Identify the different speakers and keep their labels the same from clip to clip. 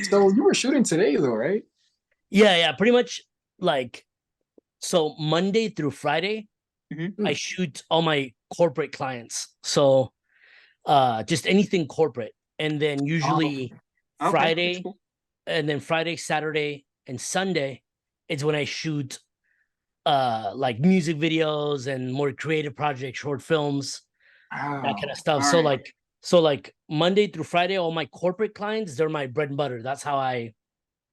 Speaker 1: So you were shooting today though, right?
Speaker 2: Yeah, pretty much like so Monday through Friday,
Speaker 3: Mhm.
Speaker 2: I
Speaker 1: Hmm.
Speaker 2: shoot all my corporate clients. So just anything corporate. And then
Speaker 1: Oh,
Speaker 2: usually
Speaker 3: Okay, that's
Speaker 2: Friday,
Speaker 3: cool.
Speaker 2: and then Friday, Saturday, and Sunday is when I shoot like music videos and more creative projects, short films, that kind of
Speaker 1: wow.
Speaker 2: stuff.
Speaker 3: All right.
Speaker 2: So like Monday through Friday, all my corporate clients, they're my bread and butter. That's how I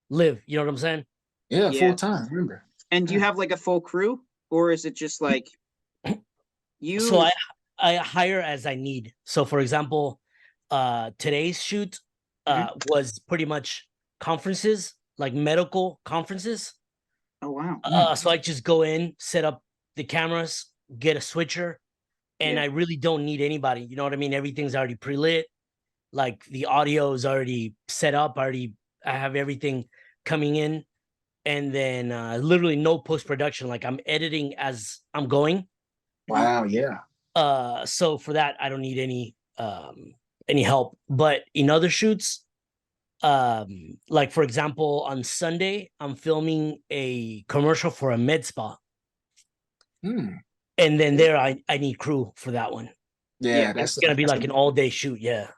Speaker 2: live. You know what I'm saying?
Speaker 1: Yeah, full
Speaker 3: Yeah.
Speaker 1: time. Remember?
Speaker 3: And do you
Speaker 1: Yeah.
Speaker 3: have like a full crew, or is it just like
Speaker 2: So
Speaker 3: you?
Speaker 2: I hire as I need. So for example, today's shoot
Speaker 3: Mhm.
Speaker 2: was pretty much conferences, like medical conferences.
Speaker 3: Oh wow.
Speaker 1: Mm.
Speaker 2: So I just go in, set up the cameras, get a switcher, and
Speaker 3: Yeah.
Speaker 2: I really don't need anybody. You know what I mean? Everything's already pre-lit. Like the audio is already set up, already I have everything coming in, and then literally no post-production. Like I'm editing as I'm going.
Speaker 3: Mhm.
Speaker 1: Wow. Yeah.
Speaker 2: So for that I don't need any help. But in other shoots, like for example, on Sunday, I'm filming a commercial for a med spa.
Speaker 1: Hmm.
Speaker 2: And then there I need crew for that one.
Speaker 3: Yeah.
Speaker 1: Yeah.
Speaker 2: It's gonna be
Speaker 1: That's
Speaker 2: like
Speaker 1: a
Speaker 2: an all day shoot. Yeah.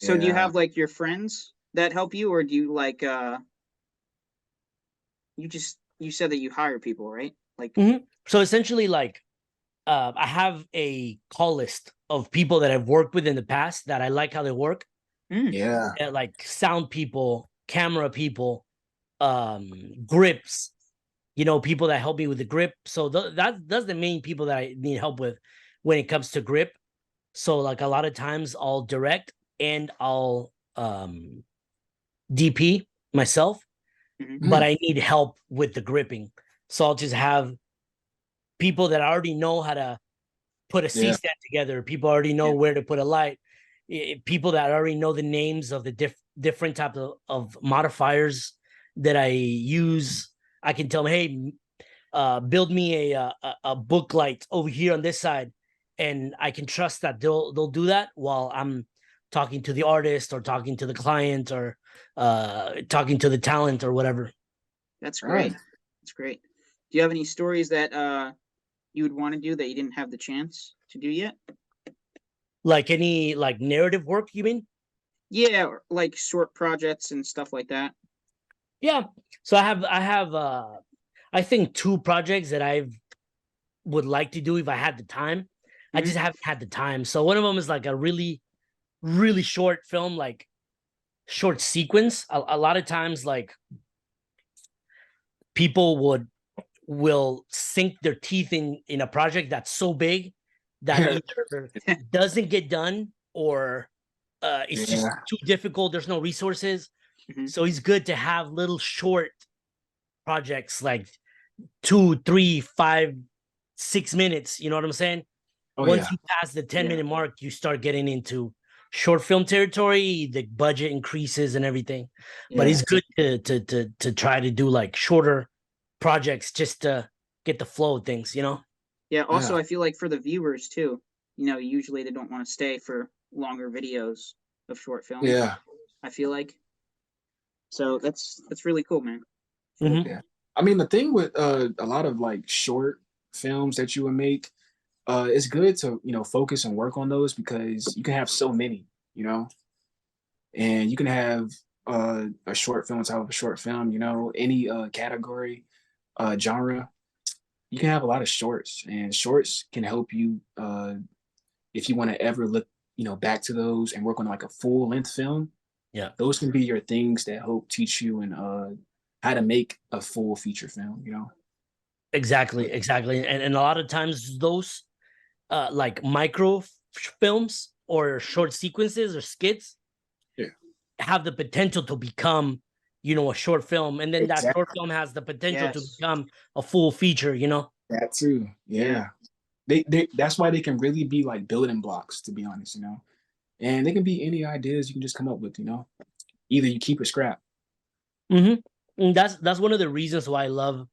Speaker 3: So do you
Speaker 1: yeah.
Speaker 3: have like your friends that help you, or do you like you said that you hire people, right? Like
Speaker 2: So essentially, like I have a call list of people that I've worked with in the past that I like how they work,
Speaker 3: mm,
Speaker 1: Yeah.
Speaker 2: like sound people, camera people, grips. You know, people that help me with the grip. So that's the main people that I need help with when it comes to grip. So like a lot of times I'll direct and I'll DP myself,
Speaker 3: mhm.
Speaker 2: but
Speaker 1: Mm.
Speaker 2: I need help with the gripping. So I'll just have people that already know how to put a C
Speaker 1: Yeah.
Speaker 2: stand together. People already know
Speaker 3: Yeah.
Speaker 2: where to put a light. People that already know the names of the different types of modifiers that I use. I can tell them, hey, build me a book light over here on this side, and I can trust that they'll do that while I'm talking to the artist or talking to the client or talking to the talent or whatever.
Speaker 3: That's
Speaker 1: Right.
Speaker 3: great. That's great. Do you have any stories that you would want to do that you didn't have the chance to do yet?
Speaker 2: Like any like narrative work, you mean?
Speaker 3: Yeah, or like short projects and stuff like that.
Speaker 2: Yeah. So I have I think two projects that I would like to do if I had the time. I
Speaker 3: Hmm.
Speaker 2: just haven't had the time. So one of them is like a really short film, like short sequence. A lot of times, like people will sink their teeth in a project that's so big that either doesn't get done or it's just
Speaker 1: Yeah.
Speaker 2: too difficult. There's no resources,
Speaker 3: Hmm.
Speaker 2: so it's good to have little short projects like 2, 3, 5, 6 minutes. You know what I'm saying?
Speaker 1: Oh
Speaker 2: Once
Speaker 1: yeah.
Speaker 2: you pass the 10
Speaker 3: Yeah.
Speaker 2: minute mark, you start getting into short film territory. The budget increases and everything, but
Speaker 3: Yeah.
Speaker 2: it's good to try to do like shorter projects just to get the flow of things. You know?
Speaker 3: Yeah.
Speaker 1: Yeah.
Speaker 3: Also, I feel like for the viewers too, usually they don't want to stay for longer videos of short films.
Speaker 1: Yeah.
Speaker 3: I feel like so that's really cool, man. It's really
Speaker 2: Hmm.
Speaker 3: cool.
Speaker 1: Yeah. I mean, the thing with a lot of like short films that you would make, it's good to, focus and work on those because you can have so many, you know, and you can have a short film type of a short film, any category, genre. You can have a lot of shorts, and shorts can help you if you want to ever look, back to those and work on like a full length film.
Speaker 2: Yeah.
Speaker 1: Those can be your things that help teach you and how to make a full feature film.
Speaker 2: Exactly. And a lot of times those like micro films or short sequences or skits
Speaker 1: Yeah,
Speaker 2: have the potential to become, a short film, and then that short
Speaker 1: exactly.
Speaker 2: film has the potential to
Speaker 3: Yes.
Speaker 2: become a full feature.
Speaker 1: That too.
Speaker 3: Yeah.
Speaker 1: Yeah, they that's why they can really be like building blocks, to be honest. And they can be any ideas you can just come up with. Either you keep it scrap.
Speaker 2: Hmm. And that's one of the reasons why I love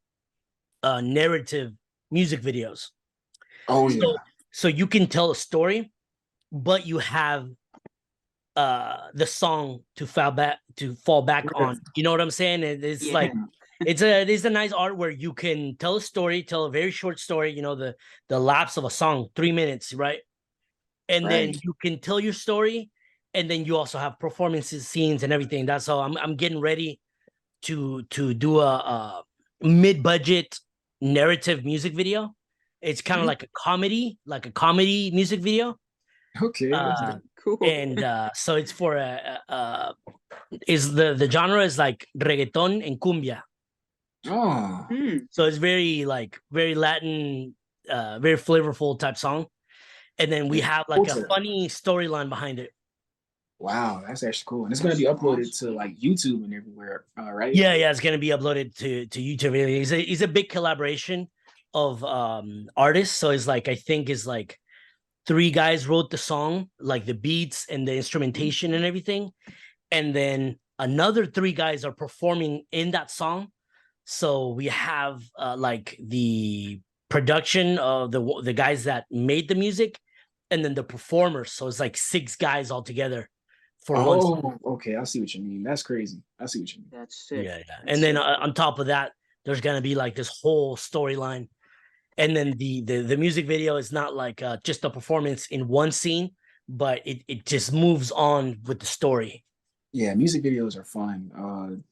Speaker 2: narrative music videos.
Speaker 1: Oh
Speaker 3: Mm.
Speaker 2: So
Speaker 1: yeah.
Speaker 2: so you can tell a story, but you have the song to fall back on. You know what I'm saying? It's
Speaker 3: Yeah.
Speaker 2: like it's a nice art where you can tell a story, tell a very short story, you know, the lapse of a song, 3 minutes, right? And then
Speaker 1: Right.
Speaker 2: you can tell your story, and then you also have performances, scenes, and everything. That's all. I'm getting ready to do a mid-budget narrative music video. It's kind of
Speaker 1: Mhm.
Speaker 2: like a comedy music video.
Speaker 1: Okay, that's
Speaker 2: Uh,
Speaker 1: dope.
Speaker 3: Cool.
Speaker 2: and so it's for is the genre is like reggaeton and cumbia.
Speaker 1: Oh,
Speaker 3: Hmm.
Speaker 2: So it's very Latin, very flavorful type song. And then we
Speaker 1: it's
Speaker 2: have like a
Speaker 1: culture.
Speaker 2: funny storyline behind it.
Speaker 1: Wow, that's actually cool. And it's gonna
Speaker 3: That's
Speaker 1: be uploaded
Speaker 3: awesome.
Speaker 1: to like YouTube and everywhere, right?
Speaker 2: Yeah, it's gonna be uploaded to YouTube. It's a big collaboration of artists. So it's like I think is like three guys wrote the song, like the beats and the instrumentation and everything, and then another three guys are performing in that song. So we have like the production of the guys that made the music, and then the performers. So it's like six guys all together for one song.
Speaker 1: Oh, okay. I see what you mean. That's crazy. I see what you mean.
Speaker 3: That's sick.
Speaker 2: And
Speaker 3: That's
Speaker 2: then
Speaker 3: sick.
Speaker 2: on top of that, there's gonna be like this whole storyline, and then the music video is not like just a performance in one scene, but it just moves on with the story.
Speaker 1: Yeah, music videos are fun.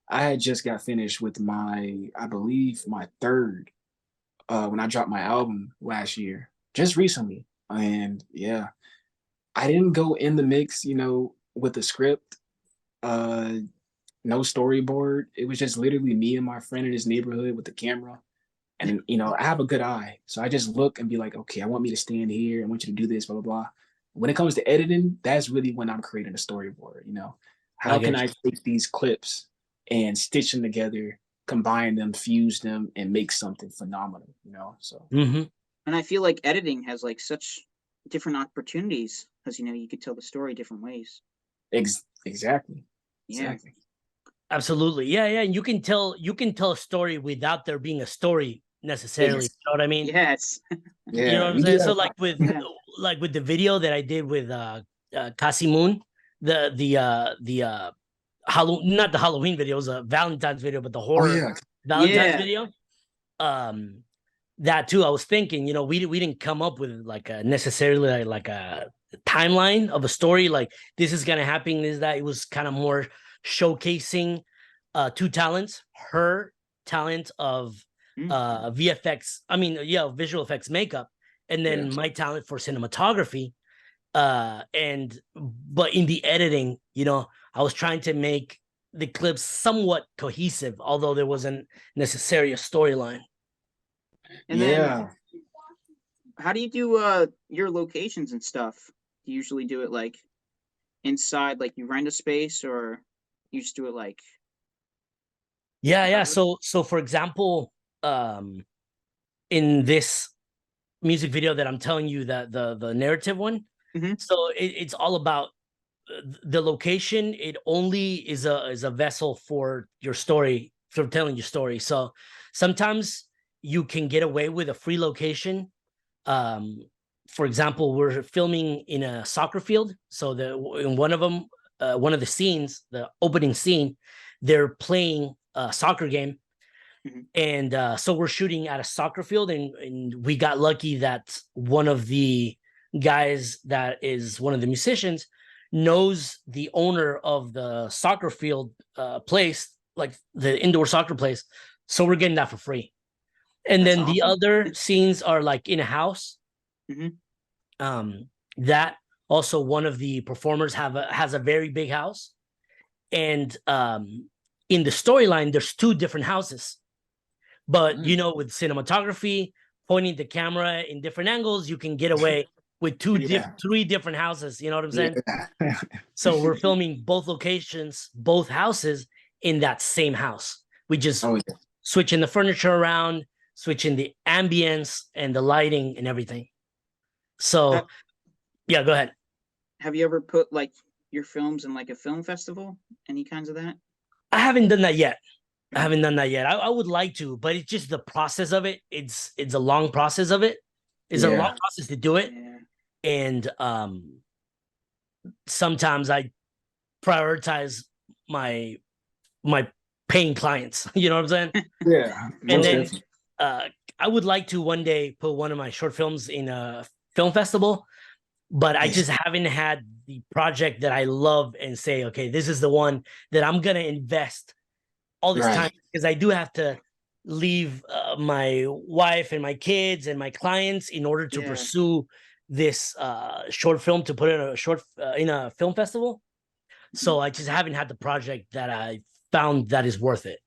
Speaker 1: I had just got finished with I believe my third when I dropped my album last year, just recently. And yeah, I didn't go in the mix, with the script, uh, no storyboard. It was just literally me and my friend in his neighborhood with the camera. And then, I have a good eye. So I just look and be like, okay, I want me to stand here. I want you to do this, blah, blah, blah. When it comes to editing, that's really when I'm creating a storyboard.
Speaker 2: I
Speaker 1: How can
Speaker 2: get
Speaker 1: I take these clips and stitch them together, combine them, fuse them, and make something phenomenal. So
Speaker 2: you. Mm-hmm.
Speaker 3: And I feel like editing has like such different opportunities because you could tell the story different ways.
Speaker 1: exactly.
Speaker 3: Yeah.
Speaker 1: Exactly.
Speaker 2: Absolutely. Yeah. And you can tell a story without there being a story necessarily. You
Speaker 1: Ex-
Speaker 2: know what I mean?
Speaker 3: Yes.
Speaker 2: You know
Speaker 1: yeah,
Speaker 2: what I'm
Speaker 1: we do
Speaker 2: saying? So
Speaker 1: that.
Speaker 3: Yeah.
Speaker 2: like with the video that I did with Kasi Moon, the Halloween, not the Halloween video, it was a Valentine's video, but the
Speaker 1: Oh
Speaker 2: horror
Speaker 1: yeah.
Speaker 2: Valentine's
Speaker 3: Yeah.
Speaker 2: video. Um that too, I was thinking, we didn't come up with like a necessarily like a timeline of a story, like this is gonna happen, is that it was kind of more showcasing two talents, her talent of
Speaker 3: Mm.
Speaker 2: VFX, I mean, yeah, visual effects makeup, and
Speaker 1: Yeah.
Speaker 2: then my talent for cinematography. And but in the editing, I was trying to make the clips somewhat cohesive, although there wasn't necessarily a storyline.
Speaker 3: And then
Speaker 1: Yeah.
Speaker 3: how do you do your locations and stuff? Do you usually do it like inside, like you rent a space, or you just do it like
Speaker 2: Yeah.
Speaker 3: private?
Speaker 2: So for example, um, in this music video that I'm telling you, that the narrative one,
Speaker 3: Hmm.
Speaker 2: so it's all about the location. It only is a vessel for your story, for telling your story. So sometimes you can get away with a free location. Um, for example, we're filming in a soccer field. So in one of them, one of the scenes, the opening scene, they're playing a soccer game,
Speaker 3: Hmm.
Speaker 2: and so we're shooting at a soccer field, and we got lucky that one of the guys that is one of the musicians knows the owner of the soccer field place, like the indoor soccer place. So we're getting that for free. And
Speaker 3: That's
Speaker 2: then the
Speaker 3: awesome.
Speaker 2: other scenes are like in a house.
Speaker 3: Hmm.
Speaker 2: That also, one of the performers has a very big house, and in the storyline there's two different houses. But
Speaker 1: Mm.
Speaker 2: with cinematography, pointing the camera in different angles, you can get away with
Speaker 1: Yeah.
Speaker 2: three different houses. You know what I'm saying?
Speaker 1: Yeah.
Speaker 2: So we're filming both locations, both houses in that same house. We just
Speaker 1: Oh yeah.
Speaker 2: switching the furniture around, switching the ambience and the lighting and everything.
Speaker 3: Ha-
Speaker 2: So yeah, go ahead.
Speaker 3: have you ever put like your films in like a film festival? Any kinds of that?
Speaker 2: I haven't done that yet. I
Speaker 3: Mm.
Speaker 2: haven't done that yet. I would like to, but it's just the process of it. It's a long process of it. It's a long
Speaker 1: Yeah.
Speaker 2: process to do it.
Speaker 3: Yeah.
Speaker 2: And sometimes I prioritize my my paying clients. You know what I'm saying?
Speaker 1: Yeah,
Speaker 2: And
Speaker 1: most
Speaker 2: then
Speaker 1: definitely.
Speaker 2: uh, I would like to one day put one of my short films in a film festival, but I
Speaker 1: Yeah,
Speaker 2: just haven't had the project that I love and say, okay, this is the one that I'm gonna invest all this time,
Speaker 1: right.
Speaker 2: because I do have to leave my wife and my kids and my clients in order to
Speaker 3: Yeah.
Speaker 2: pursue this short film to put in a in a film festival.
Speaker 3: Mhm.
Speaker 2: So I just haven't had the project that I found that is worth it.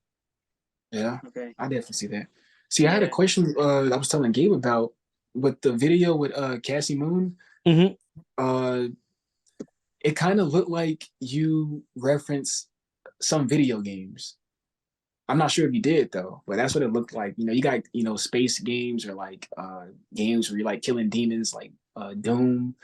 Speaker 1: Yeah,
Speaker 3: Okay.
Speaker 1: I definitely see that. See, I had a
Speaker 3: Yeah.
Speaker 1: question I was telling Gabe about with the video with Cassie Moon.
Speaker 2: Mm-hmm.
Speaker 1: Uh, it kind of looked like you reference some video games. I'm not sure if you did though, but that's what it looked like. You know, you got, you know, space games or like games where you're like killing demons like Doom,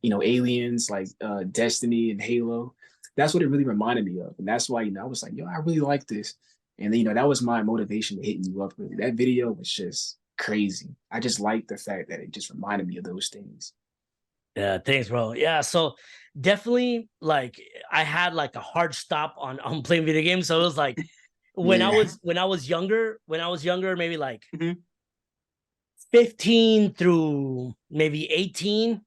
Speaker 1: you know, aliens like Destiny and Halo. That's what it really reminded me of. And that's why, you know, I was like, yo, I really like this. And then, you know, that was my motivation to hitting you up really. That video was just crazy. I just liked the fact that it just reminded me of those things.
Speaker 2: Yeah, thanks, bro. Yeah, so definitely like I had like a hard stop on playing video games. So it was like
Speaker 1: Yeah.
Speaker 2: when I was younger, maybe like
Speaker 3: Hmm.
Speaker 2: 15 through maybe 18,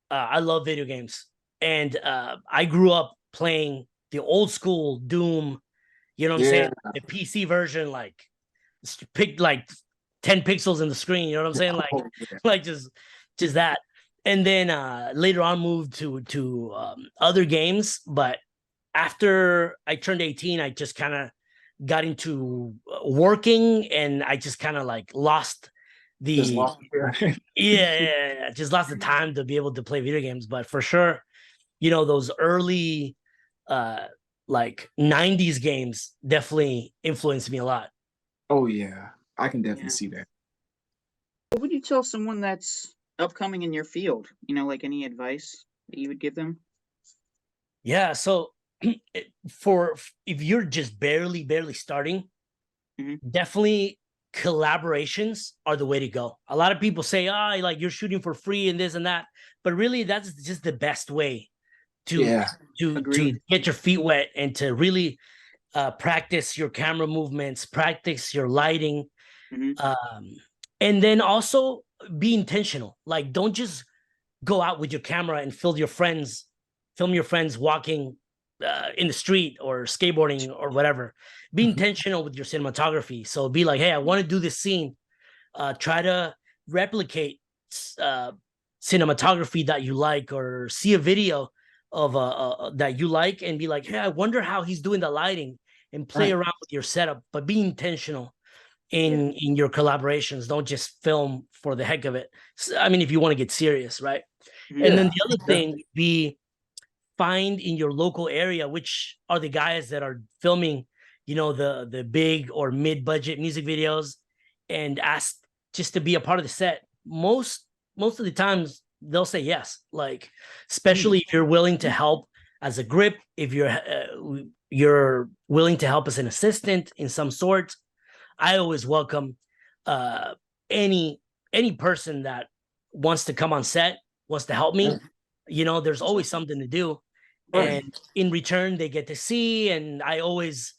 Speaker 2: I love video games. And I grew up playing the old school Doom, you know what I'm saying?
Speaker 1: Yeah.
Speaker 2: The PC version, like pick like 10 pixels in the screen, you know what I'm saying? Like
Speaker 1: Oh, yeah.
Speaker 2: like just that. And then later on moved to other games, but after I turned 18, I just kind of got into working, and I just kind of like lost
Speaker 1: Just
Speaker 2: the
Speaker 1: lost. Yeah.
Speaker 2: just lost the time to be able to play video games. But for sure, you know, those early uh like 90s games definitely influenced me a lot.
Speaker 1: Oh yeah. I can definitely
Speaker 3: Yeah.
Speaker 1: see that.
Speaker 3: What would you tell someone that's upcoming in your field? Like any advice that you would give them?
Speaker 2: Yeah, so for if you're just barely starting,
Speaker 3: Hmm.
Speaker 2: definitely collaborations are the way to go. A lot of people say, "Ah, like you're shooting for free and this and that," but really, that's just the best way to
Speaker 1: Yeah.
Speaker 2: to
Speaker 3: Agreed.
Speaker 2: get your feet wet and to really practice your camera movements, practice your lighting,
Speaker 3: Hmm.
Speaker 2: um, and then also be intentional. Like, don't just go out with your camera and film your friends walking in the street or skateboarding or whatever. Be intentional with your cinematography. So be like, hey, I want to do this scene. Try to replicate uh, cinematography that you like, or see a video of that you like, and be like, hey, I wonder how he's doing the lighting, and play
Speaker 1: Right.
Speaker 2: around with your setup, but be intentional
Speaker 3: Yeah.
Speaker 2: in your collaborations. Don't just film for the heck of it. I mean, if you want to get serious, right?
Speaker 3: Hmm.
Speaker 2: And then
Speaker 1: Yeah.
Speaker 2: the other thing would be, find in your local area which are the guys that are filming, you know, the big or mid budget music videos, and ask just to be a part of the set. Most of the times they'll say yes. Like,
Speaker 1: Mm.
Speaker 2: especially if you're willing to help as a grip, if you're willing to help as an assistant in some sort. I always welcome uh, any any person that wants to come on set, wants to help
Speaker 1: Yeah.
Speaker 2: me. You know, there's always something to do,
Speaker 1: Right.
Speaker 2: and in return, they get to see. And I always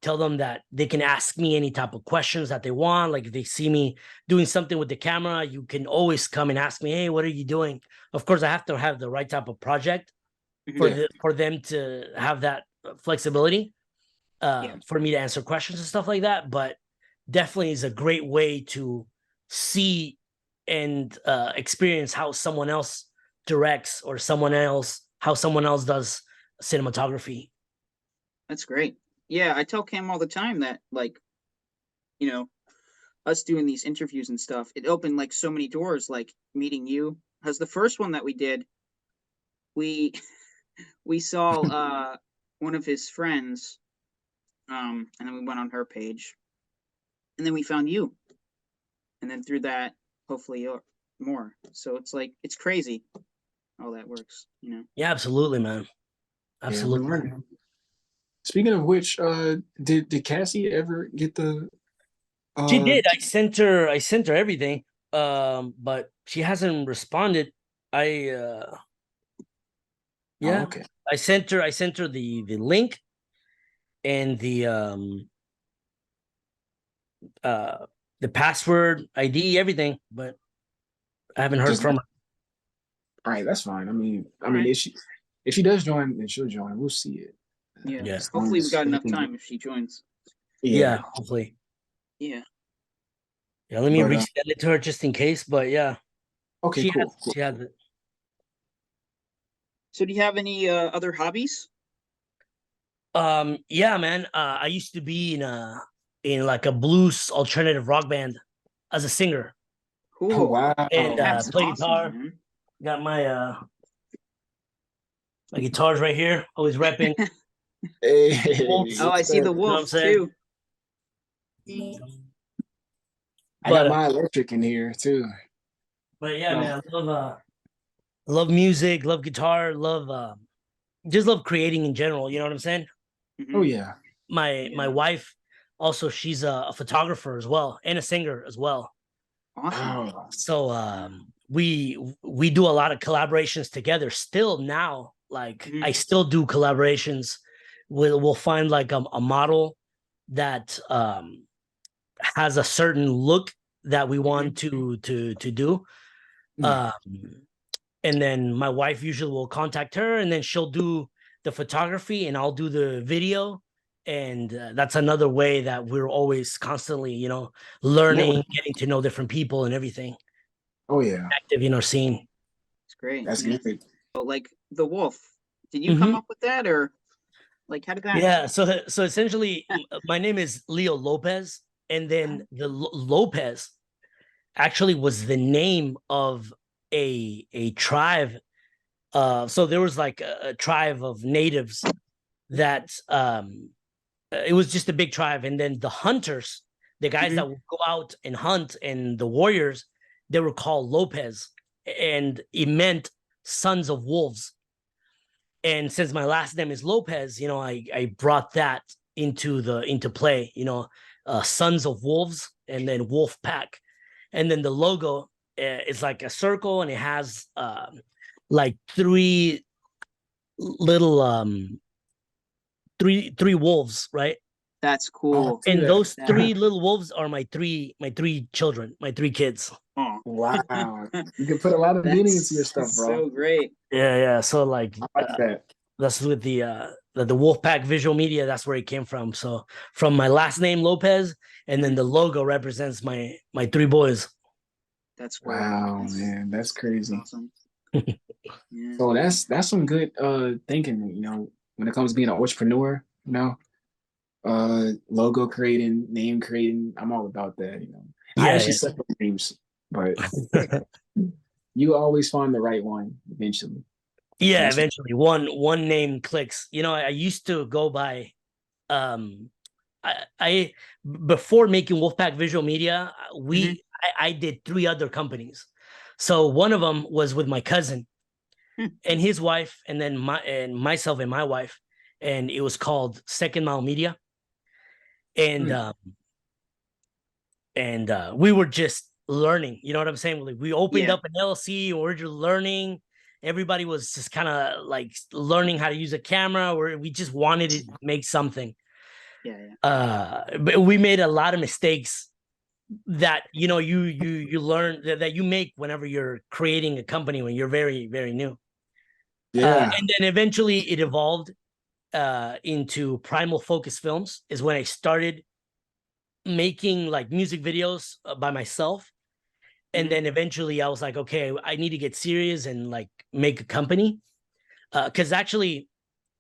Speaker 2: tell them that they can ask me any type of questions that they want. Like if they see me doing something with the camera, you can always come and ask me, "Hey, what are you doing?" Of course, I have to have the right type of project
Speaker 3: Hmm.
Speaker 2: for
Speaker 1: Yeah.
Speaker 2: for them to have that flexibility,
Speaker 3: Yeah.
Speaker 2: for me to answer questions and stuff like that. But definitely is a great way to see and experience how someone else directs, or how someone else does cinematography.
Speaker 3: That's great. Yeah, I tell Cam all the time that you know, us doing these interviews and stuff, it opened like so many doors, like meeting you. Because the first one that we did, we we saw one of his friends, and then we went on her page, and then we found you, and then through that, hopefully more. So it's like it's crazy how that works.
Speaker 2: Yeah, absolutely, man.
Speaker 1: Yeah, we're
Speaker 2: Absolutely.
Speaker 1: learning. Speaking of which, did Cassie ever get the
Speaker 2: She
Speaker 1: uh
Speaker 2: did. I sent her everything. But she hasn't responded. I
Speaker 1: Oh,
Speaker 2: Yeah.
Speaker 1: okay.
Speaker 2: I sent her the link and uh the password, ID, everything, but I haven't heard
Speaker 1: Just
Speaker 2: from her.
Speaker 1: all right. That's fine.
Speaker 3: All right.
Speaker 1: If she does join, then she'll join. We'll see it.
Speaker 3: Yeah.
Speaker 2: Yeah.
Speaker 1: As long
Speaker 3: Hopefully we
Speaker 1: as
Speaker 3: got enough
Speaker 1: everything.
Speaker 3: time if she joins.
Speaker 1: Yeah.
Speaker 2: Yeah, hopefully.
Speaker 3: Yeah.
Speaker 2: Yeah, let me
Speaker 1: But
Speaker 2: resend it to her just in case. But yeah,
Speaker 1: okay, cool. Cool.
Speaker 2: she has it.
Speaker 3: So do you have any other hobbies?
Speaker 2: Yeah, man. I used to be in like a blues alternative rock band as a singer
Speaker 1: Oh
Speaker 3: Cool.
Speaker 2: and
Speaker 1: wow.
Speaker 3: That's
Speaker 2: play
Speaker 3: awesome,
Speaker 2: guitar.
Speaker 3: man.
Speaker 2: Got my guitars right here. Always repping.
Speaker 1: Hey,
Speaker 3: Oh, I
Speaker 1: what's
Speaker 3: see
Speaker 1: up?
Speaker 3: the
Speaker 2: You know what I'm
Speaker 3: wolf
Speaker 2: saying?
Speaker 3: too.
Speaker 1: I got
Speaker 2: But
Speaker 1: my electric in here too.
Speaker 2: yeah,
Speaker 1: Oh,
Speaker 2: man. Love music. Love guitar. Love just love creating in general. You know what I'm saying?
Speaker 1: oh
Speaker 3: Hmm.
Speaker 1: yeah.
Speaker 2: My
Speaker 3: Yeah.
Speaker 2: wife also, she's a photographer as well and a singer as well.
Speaker 3: Awesome.
Speaker 1: Oh,
Speaker 2: So we do a lot of collaborations together still now. Like
Speaker 3: Hmm.
Speaker 2: I still do collaborations. We'll find like a model that has a certain look that we
Speaker 3: Hmm.
Speaker 2: want to do.
Speaker 1: mm.
Speaker 2: Um and then my wife usually will contact her, and then she'll do the photography and I'll do the video. And that's another way that we're always constantly, learning,
Speaker 1: Network.
Speaker 2: getting to know different people and everything,
Speaker 1: Oh yeah.
Speaker 2: active in our scene.
Speaker 3: It's great.
Speaker 1: That's
Speaker 3: Yeah.
Speaker 1: good.
Speaker 3: But like the wolf, did you come
Speaker 2: Mm-hmm.
Speaker 3: up with that, or like how did that?
Speaker 2: Yeah. So essentially, my name is Leo Lopez, and then the Lopez actually was the name of a tribe. So there was like a tribe of natives that it was just a big tribe, and then the hunters, the guys
Speaker 3: Hmm.
Speaker 2: that would go out and hunt, and the warriors, they were called Lopez, and it meant sons of wolves. And since my last name is Lopez, I brought that into play. Sons of Wolves, and then Wolfpack, and then the logo is like a circle, and it has like three little three wolves, right?
Speaker 3: That's
Speaker 1: Oh, I
Speaker 3: cool.
Speaker 1: see
Speaker 2: And those
Speaker 3: That.
Speaker 2: three little wolves are my three children, my three kids.
Speaker 3: Oh.
Speaker 1: wow. You can put a lot of meaning into your
Speaker 3: That's
Speaker 1: stuff, bro.
Speaker 3: so great.
Speaker 2: Yeah. So like
Speaker 1: I like that.
Speaker 2: that's with the Wolfpack Visual Media. That's where it came from. So from my last name Lopez, and then
Speaker 3: Mhm.
Speaker 2: the logo represents my three boys.
Speaker 3: That's great.
Speaker 1: Wow, man, that's
Speaker 3: That's
Speaker 1: crazy.
Speaker 3: awesome. Yeah.
Speaker 1: So that's some good thinking, when it comes to being an entrepreneur, logo creating, name creating. I'm all about that. I
Speaker 2: Yeah,
Speaker 1: actually suck at names, but
Speaker 2: yeah.
Speaker 1: you always find the right one eventually.
Speaker 2: Yeah,
Speaker 1: That's
Speaker 2: eventually one name clicks. I used to go by um I before making Wolfpack Visual Media,
Speaker 3: Hmm.
Speaker 2: I did three other companies. So one of them was with my cousin and his wife, and then myself and my wife, and it was called Second Mile Media. And
Speaker 1: mm,
Speaker 2: we were just learning. You know what I'm saying? Like we opened
Speaker 3: Yeah.
Speaker 2: up an LLC, or we're just learning. Everybody was just kind of like learning how to use a camera, or we just wanted to make something.
Speaker 3: Yeah. Yeah.
Speaker 2: But we made a lot of mistakes that you learn that you make whenever you're creating a company when you're very very new.
Speaker 1: yeah,
Speaker 2: And then eventually it evolved into Primal Focus Films is when I started making like music videos by myself. And
Speaker 3: Hmm.
Speaker 2: then eventually I was like, okay, I need to get serious and like make a company. Because actually,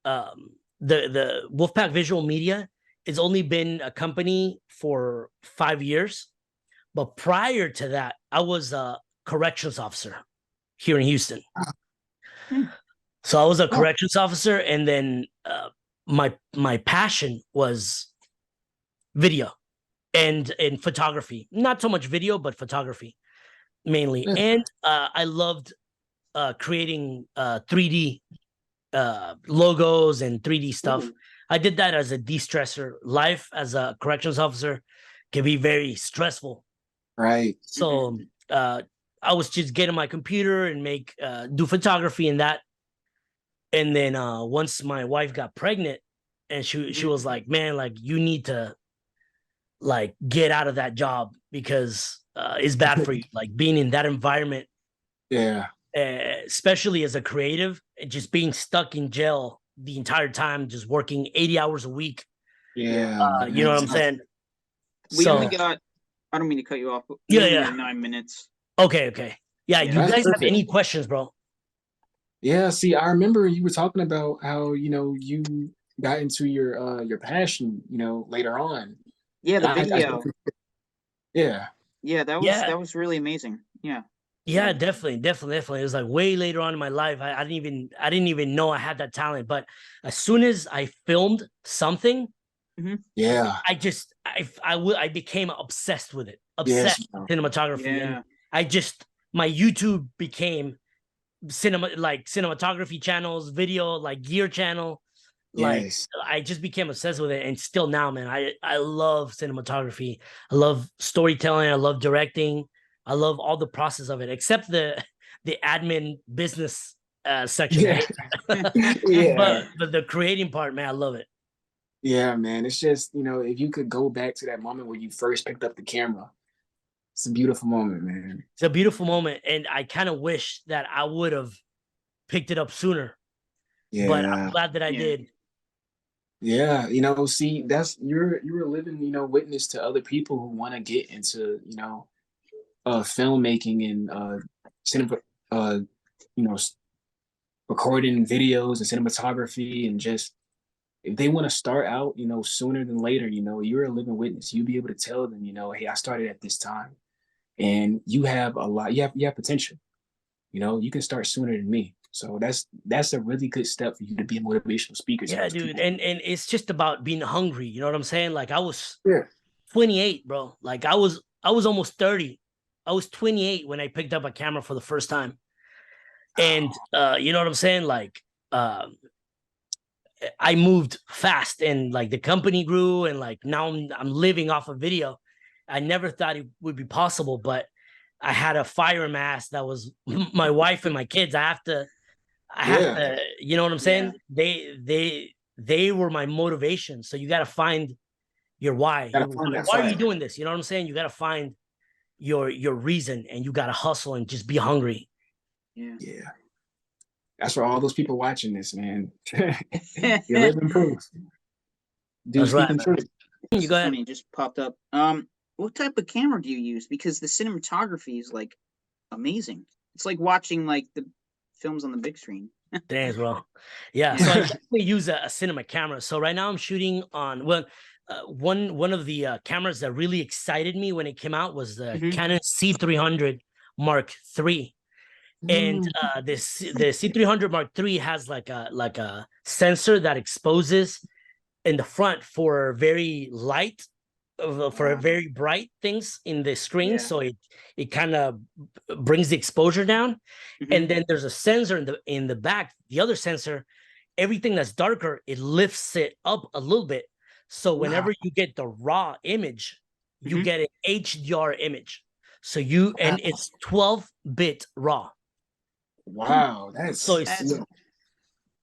Speaker 2: the Wolfpack Visual Media has only been a company for 5 years. But prior to that, I was a corrections officer here in Houston.
Speaker 3: Hmm.
Speaker 2: So I was a
Speaker 1: oh,
Speaker 2: corrections officer, and then my passion was video and photography. Not so much video, but photography mainly.
Speaker 1: yeah.
Speaker 2: And I loved creating 3D logos and 3D stuff.
Speaker 3: Cool.
Speaker 2: I did that as a de-stressor. Life as a corrections officer can be very stressful.
Speaker 1: Right.
Speaker 3: Hmm.
Speaker 2: So I was just getting my computer and do photography and that. And then once my wife got pregnant, and she was like, man, like you need to like get out of that job because it's bad for you. Like being in that environment,
Speaker 1: Yeah.
Speaker 2: especially as a creative, just being stuck in jail the entire time, just working 80 hours a week.
Speaker 3: Yeah.
Speaker 1: Yeah,
Speaker 2: You know
Speaker 1: man.
Speaker 2: what I'm saying?
Speaker 3: We only
Speaker 2: So
Speaker 3: got. I don't mean to cut you off, but we
Speaker 2: yeah,
Speaker 3: only
Speaker 2: yeah.
Speaker 3: have 9 minutes.
Speaker 2: Okay. Yeah,
Speaker 3: Yeah.
Speaker 2: you
Speaker 1: That's
Speaker 2: guys have
Speaker 1: perfect.
Speaker 2: any questions, bro?
Speaker 1: Yeah, see, I remember you were talking about how, you got into your passion, later on.
Speaker 3: Yeah,
Speaker 1: And
Speaker 3: the
Speaker 1: I
Speaker 3: video.
Speaker 1: definitely, yeah.
Speaker 3: Yeah, that was
Speaker 2: Yeah,
Speaker 3: really amazing. Yeah.
Speaker 2: yeah, definitely. It was like way later on in my life. I didn't even know I had that talent. But as soon as I filmed something,
Speaker 3: Hmm.
Speaker 1: Yeah.
Speaker 2: I became obsessed with it,
Speaker 1: Yes,
Speaker 2: obsessed with
Speaker 1: bro.
Speaker 2: cinematography, and
Speaker 3: Yeah.
Speaker 2: I just my YouTube became cinematography channels, video like gear channel, like
Speaker 1: Yes.
Speaker 2: I just became obsessed with it, and still now, man, I love cinematography. I love storytelling. I love directing. I love all the process of it, except the admin business section. I
Speaker 1: Yeah.
Speaker 2: hate that.
Speaker 1: Yeah.
Speaker 2: but the creating part, man, I love it.
Speaker 1: Yeah, man. It's just, if you could go back to that moment where you first picked up the camera, it's a beautiful moment, man.
Speaker 2: It's a beautiful moment, and I kind of wish that I would have picked it up sooner. But I'm
Speaker 1: Yeah.
Speaker 2: glad that I
Speaker 3: Yeah.
Speaker 2: did.
Speaker 1: Yeah, see, that's you're a living, witness to other people who want to get into, filmmaking and cinema, uh, you know, recording videos and cinematography, and just if they want to start out, sooner than later, you're a living witness. You'll be able to tell them, hey, I started at this time, and you have a lot. You have potential. You can start sooner than me. So that's a really good step for you to be a motivational speaker to
Speaker 2: Yeah,
Speaker 1: those
Speaker 2: dude,
Speaker 1: people.
Speaker 2: and it's just about being hungry. You know what I'm saying? Like I was
Speaker 1: Yeah.
Speaker 2: 28, bro. Like I was almost 30. I was 28 when I picked up a camera for the first time. And you know what I'm saying? Like um I moved fast, and like the company grew, and like now I'm living off of video. I never thought it would be possible, but I had a fire mask that was my wife and my kids. I have
Speaker 1: Yeah.
Speaker 2: to, you know what I'm
Speaker 3: Yeah.
Speaker 2: saying? They were my motivation. So you got to find your why.
Speaker 1: Gotta find that
Speaker 2: Why are you
Speaker 1: fire.
Speaker 2: doing this? You know what I'm saying? You got to find your reason, and you got to hustle and just be hungry.
Speaker 3: Yeah.
Speaker 1: Yeah. That's for all those people watching this, man. You're
Speaker 3: That's
Speaker 1: living proof. Dude,
Speaker 2: That's right,
Speaker 1: speaking
Speaker 2: man.
Speaker 1: truth.
Speaker 2: You go ahead.
Speaker 3: funny. It just popped up. What type of camera do you use? Because the cinematography is like amazing. It's like watching like the films on the big screen.
Speaker 2: Thanks, bro. Yeah,
Speaker 3: Yeah.
Speaker 2: so I definitely use a cinema camera. So right now I'm shooting on one of the cameras that really excited me when it came out was the
Speaker 3: Hmm.
Speaker 2: Canon C300 Mark III. And
Speaker 1: Mm.
Speaker 2: the C300 Mark III has like a sensor that exposes in the front for very light, for
Speaker 3: Wow.
Speaker 2: very bright things in the screen,
Speaker 3: Yeah.
Speaker 2: so it kind of brings the exposure down.
Speaker 3: Hmm.
Speaker 2: And then there's a sensor in the back, the other sensor, everything that's darker, it lifts it up a little bit, so
Speaker 1: Wow.
Speaker 2: whenever you get the raw image, you
Speaker 3: Hmm.
Speaker 2: get an HDR image. So you
Speaker 1: Wow.
Speaker 2: and it's 12-bit raw.
Speaker 1: Wow.
Speaker 2: So
Speaker 1: That's
Speaker 2: it's,
Speaker 3: That's.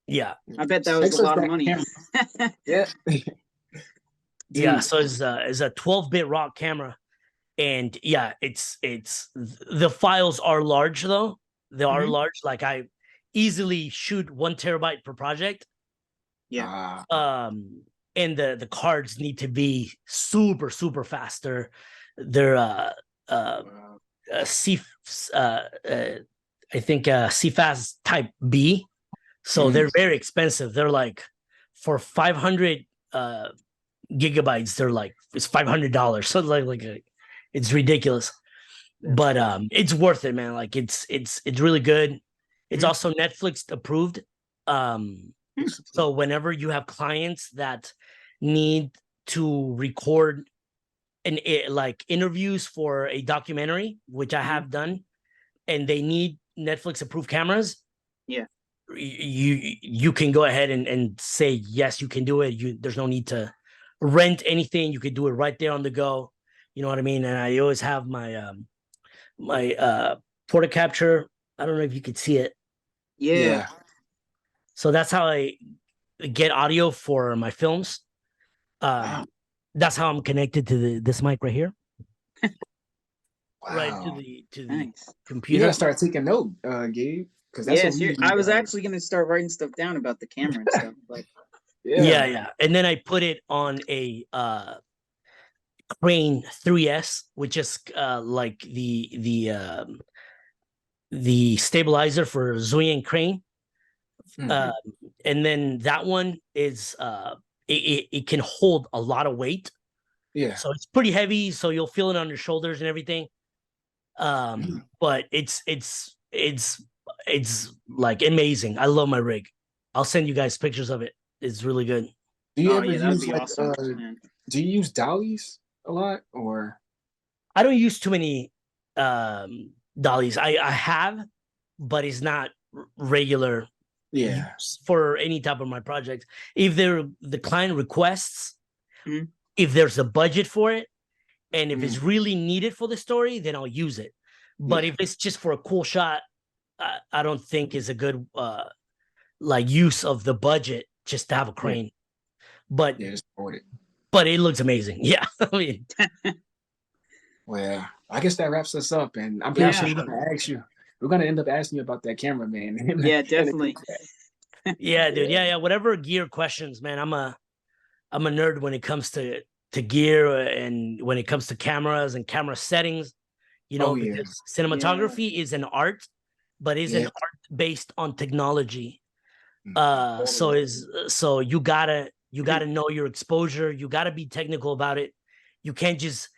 Speaker 2: yeah.
Speaker 3: I bet that was a
Speaker 1: text us
Speaker 3: lot of
Speaker 1: that
Speaker 3: money.
Speaker 1: camera. Yeah.
Speaker 2: Yeah,
Speaker 1: Dude.
Speaker 2: so it's a 12-bit raw camera. And yeah, it's the files are large though. They are
Speaker 3: Hmm.
Speaker 2: large. Like I easily shoot 1 terabyte per project.
Speaker 3: Yeah.
Speaker 1: Uh,
Speaker 2: Um, and the cards need to be super fast. They're uh,
Speaker 3: Wow.
Speaker 2: C I think CFast Type B. So
Speaker 1: mm.
Speaker 2: they're very expensive. They're like for 500 uh gigabytes, they're like it's $500. So it's ridiculous.
Speaker 3: That's
Speaker 2: But
Speaker 3: crazy.
Speaker 2: it's worth it, man. Like it's really good. It's
Speaker 3: Hmm.
Speaker 2: also Netflix approved. Um, so whenever you have clients that need to record like interviews for a documentary, which I
Speaker 3: Hmm.
Speaker 2: have done, and they need Netflix approved cameras,
Speaker 3: Yeah.
Speaker 2: you can go ahead and say yes, you can do it. There's no need to rent anything. You could do it right there on the go. You know what I mean? And I always have my porta capture. I don't know if you could see it.
Speaker 3: Yeah.
Speaker 1: Yeah.
Speaker 2: So that's how I get audio for my films.
Speaker 1: Wow.
Speaker 2: That's how I'm connected to this mic right here. Right
Speaker 1: Wow.
Speaker 2: to the
Speaker 3: Nice.
Speaker 1: You
Speaker 2: computer.
Speaker 1: gotta start taking note, Gabe, because that's
Speaker 3: Yeah,
Speaker 1: what we need.
Speaker 3: I was actually gonna start writing stuff down about the camera and stuff. Like,
Speaker 2: Yeah. And then I put it on a Crane 3S, which is like the stabilizer for Zoe and Crane. And then that one is it can hold a lot of weight.
Speaker 1: Yeah.
Speaker 2: So it's pretty heavy, so you'll feel it on your shoulders and everything. But it's like amazing. I love my rig. I'll send you guys pictures of it. It's really good.
Speaker 1: Do you
Speaker 3: oh
Speaker 1: ever
Speaker 3: yeah, that would
Speaker 1: use
Speaker 3: be
Speaker 1: like
Speaker 3: awesome, man.
Speaker 1: do you use dollies a lot or?
Speaker 2: I don't use too many dollies. I have, but it's not regular
Speaker 1: Yeah.
Speaker 2: use for any type of my projects. If the client requests,
Speaker 3: Mhm.
Speaker 2: if there's a budget for it, and if
Speaker 1: Mm.
Speaker 2: it's really needed for the story, then I'll use it. But
Speaker 1: Yeah.
Speaker 2: if it's just for a cool shot, I don't think is a good like use of the budget just to have a crane. But
Speaker 1: Yeah, just hold it.
Speaker 2: but it looks amazing. Yeah. I mean,
Speaker 1: Well, I guess that wraps us up, and I'm pretty
Speaker 3: Yeah.
Speaker 1: sure we're gonna end up asking you about that camera, man.
Speaker 3: Yeah, definitely.
Speaker 2: yeah, dude. Yeah. Whatever gear questions, man. I'm a nerd when it comes to gear and when it comes to cameras and camera settings. You know,
Speaker 1: Oh yeah.
Speaker 2: because cinematography is an art, but is an
Speaker 1: Yeah.
Speaker 2: art based on technology.
Speaker 1: Mm.
Speaker 2: So you gotta know your exposure. You gotta be technical about it. You can't just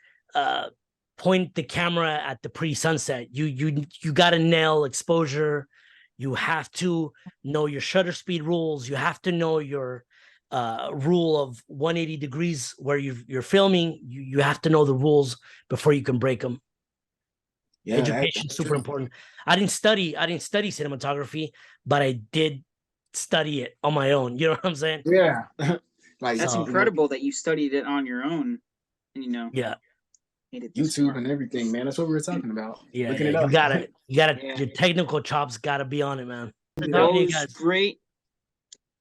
Speaker 2: point the camera at the pre-sunset. You gotta nail exposure. You have to know your shutter speed rules. You have to know your rule of 180 degrees where you're filming. You have to know the rules before you can break them.
Speaker 1: Yeah,
Speaker 2: Education is super important. I didn't study cinematography, but I did study it on my own. You know what I'm saying?
Speaker 1: Yeah. Like
Speaker 3: That's
Speaker 2: So-
Speaker 3: incredible that you studied it on your own, and
Speaker 2: Yeah.
Speaker 3: made it this
Speaker 1: YouTube
Speaker 3: far.
Speaker 1: and everything, man. That's what we were talking about.
Speaker 2: Yeah.
Speaker 1: Looking it
Speaker 2: You
Speaker 1: up.
Speaker 2: gotta
Speaker 3: Yeah.
Speaker 2: your technical chops gotta be on it, man. Talking to you
Speaker 3: Always
Speaker 2: guys.
Speaker 3: great.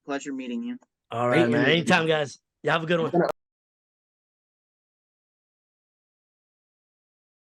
Speaker 3: Pleasure meeting you.
Speaker 2: All right,
Speaker 1: Great
Speaker 2: man.
Speaker 1: interview.
Speaker 2: Anytime, guys. You have a good one.